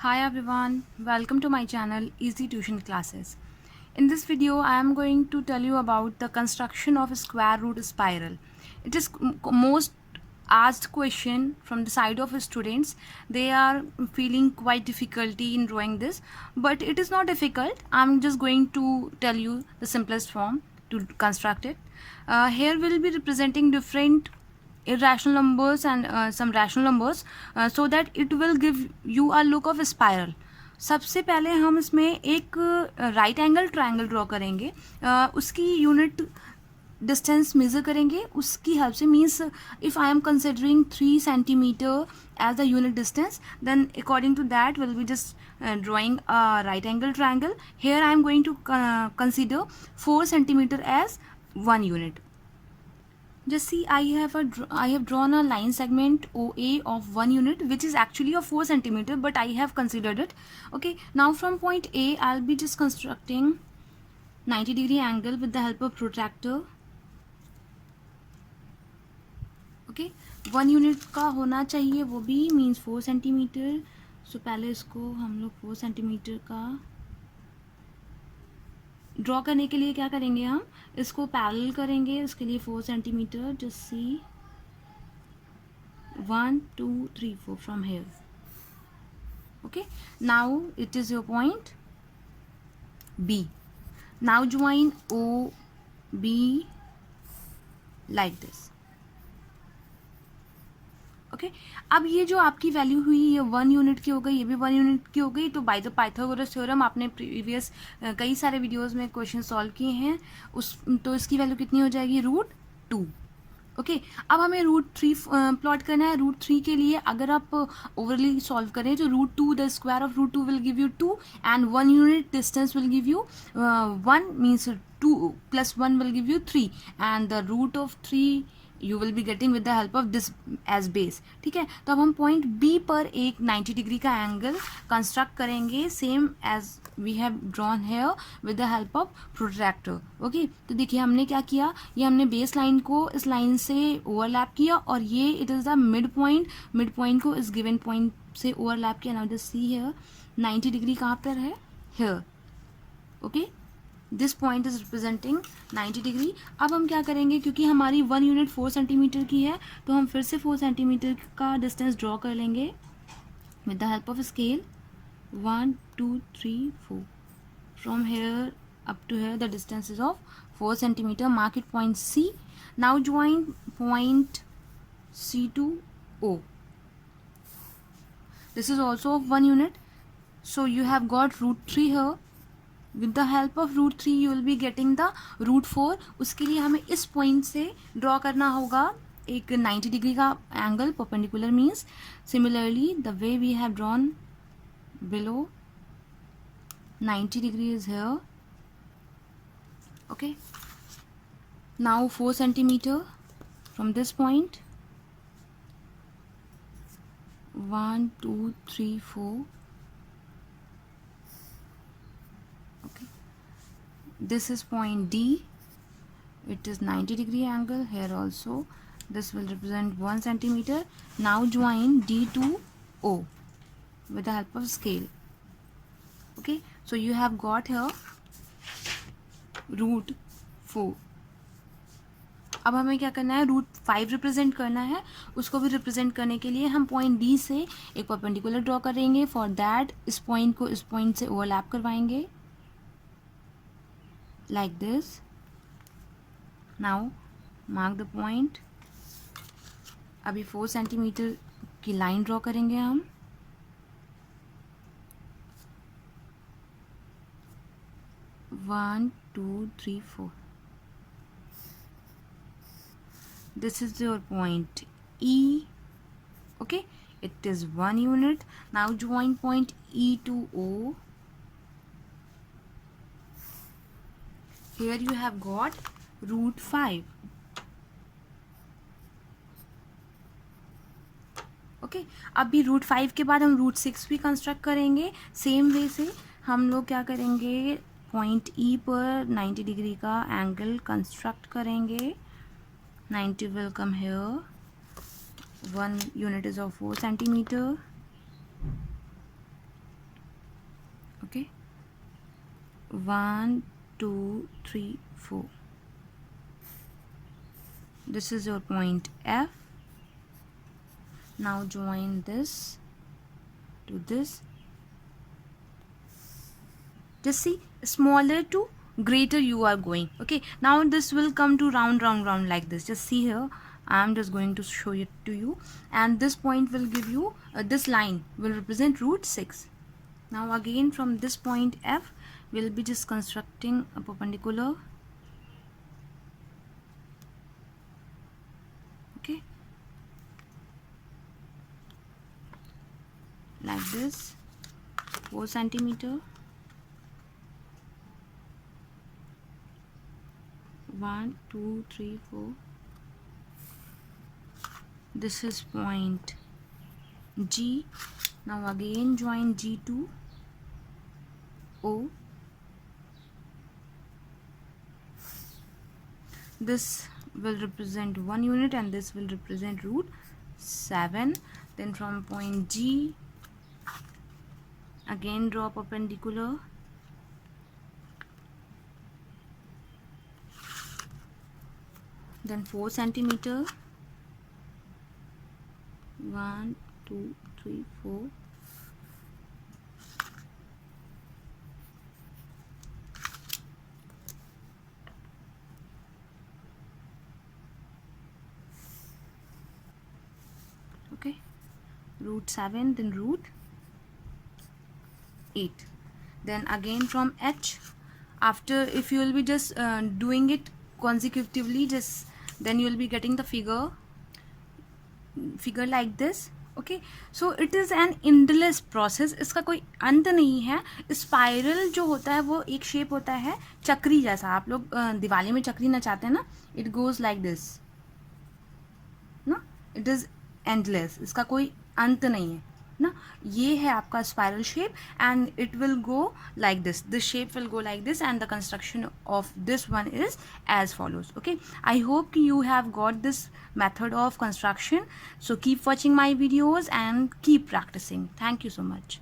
Hi everyone, welcome to my channel Easy Tuition Classes. In this video, I am going to tell you about the construction of a square root spiral. It is most asked question from the side of students. They are feeling quite difficulty in drawing this, but it is not difficult. I am just going to tell you the simplest form to construct it. Here we will be representing different irrational numbers and some rational numbers so that it will give you a look of a spiral. सबसे पहले हम इसमें एक right angle triangle draw करेंगे, उसकी unit distance measure करेंगे उसकी help से. Means if I am considering 3 centimetre as the unit distance, then according to that will be just drawing a right angle triangle. Here I am going to consider 4 centimeter as 1 unit. Just see, I have drawn a line segment OA of 1 unit, which is actually of 4 centimeter, but I have considered it. Okay, now from point A, I'll be just constructing 90-degree angle with the help of protractor. Okay, 1 unit का होना चाहिए, वो भी means 4 centimeter. So पहले इसको हम लोग 4 centimeter का ड्रॉ करने के लिए क्या करेंगे, हम इसको पैरेलल करेंगे. उसके लिए 4 centimetre. Just see 1 2 3 4 from here. Okay, now it is your point B. Now join O B like this. Okay, अब ये जो आपकी वैल्यू हुई ये 1 यूनिट की हो गई, ये भी 1 यूनिट की हो गई. तो बाय द पाइथागोरस थ्योरम आपने प्रीवियस कई सारे वीडियोस में क्वेश्चन सॉल्व किए हैं. तो इसकी वैल्यू कितनी हो जाएगी, √2. ओके, अब हमें √3 प्लॉट करना है. √3 के लिए अगर आप ओवरली सॉल्व करें तो √2 the square of √2 will give you 2 and 1 unit distance will give you 1 means 2 + 1 will give you 3 and the root of 3 you will be getting with the help of this as base. ठीक है, तो अब हम point B पर एक 90 degree का angle construct करेंगे, same as we have drawn here with the help of protractor. Okay, तो देखिए हमने क्या किया, ये हमने बेस लाइन को इस लाइन से ओवरलैप किया और ये it is the mid point को इस गिवन पॉइंट से ओवरलैप किया. Now just see here 90 degree कहाँ पर है, here. Okay, this point is representing 90 degree. अब हम क्या करेंगे, क्योंकि हमारी 1 यूनिट 4 सेंटीमीटर की है तो हम फिर से 4 सेंटीमीटर का डिस्टेंस ड्रॉ कर लेंगे with the help of scale. 1 2 3 4 from here up to here the distance is of 4 centimetre. Mark it point C. Now join point C to O. This is also of 1 unit. So you have got √3 here. With the help of √3 you will be getting the √4. उसके लिए हमें इस point से draw करना होगा एक 90 degree का angle perpendicular. Means similarly the way we have drawn below 90 degree is here. Okay, now 4 centimetre from this point. 1 2 3 4. This is point D. It is 90 degree angle. Here also this will represent 1 centimeter. Now join D to O with the help of scale. Okay, so you have got here √4. अब हमें क्या करना है, √5 represent करना है. उसको भी represent करने के लिए हम पॉइंट डी से एक परपेंडिकुलर ड्रॉ करेंगे. फॉर दैट इस पॉइंट को इस पॉइंट से ओवरलैप करवाएंगे like this. Now mark the point. अभी 4 सेंटीमीटर की लाइन ड्रॉ करेंगे हम. One, 2, 3, 4. This is your point E. Okay, it is 1 unit. Now join point E to O. Here you have got √5. Okay, अभी √5 के बाद हम √6 भी कंस्ट्रक्ट करेंगे. सेम वे से हम लोग क्या करेंगे, पॉइंट E पर 90 डिग्री का एंगल कंस्ट्रक्ट करेंगे. 90 will come here. 1 unit is of 4 centimeter. Okay, 1 2 3 4. This is your point F. Now join this to this. Just see, smaller to greater you are going. Okay, now this will come to round round round like this. Just see here, I'm just going to show it to you, and this point will give you this line will represent root 6. Now again from this point F, we'll be just constructing a perpendicular. Okay, like this, 4 centimeter. 1 2 3 4. This is point G. Now again join G to O. This will represent 1 unit and this will represent root 7. Then from point G, again draw perpendicular. Then 4 centimeter. 1 2 3 4. Okay, root 7, then root 8. Then again from H, after, if you will be just doing it consecutively, just then you will be getting the figure like this. Okay, so it is an endless process, इसका कोई अंत नहीं है. Spiral जो होता है वो एक शेप होता है चक्री जैसा. आप लोग दिवाली में चक्री नचाते हैं ना, इट गोज लाइक दिस ना, इट इज़ एंडलेस, इसका कोई अंत नहीं है ना. ये है आपका spiral shape and it will go like this. This shape will go like this and the construction of this one is as follows. Okay, I hope you have got this method of construction. So keep watching my videos and keep practicing. Thank you so much.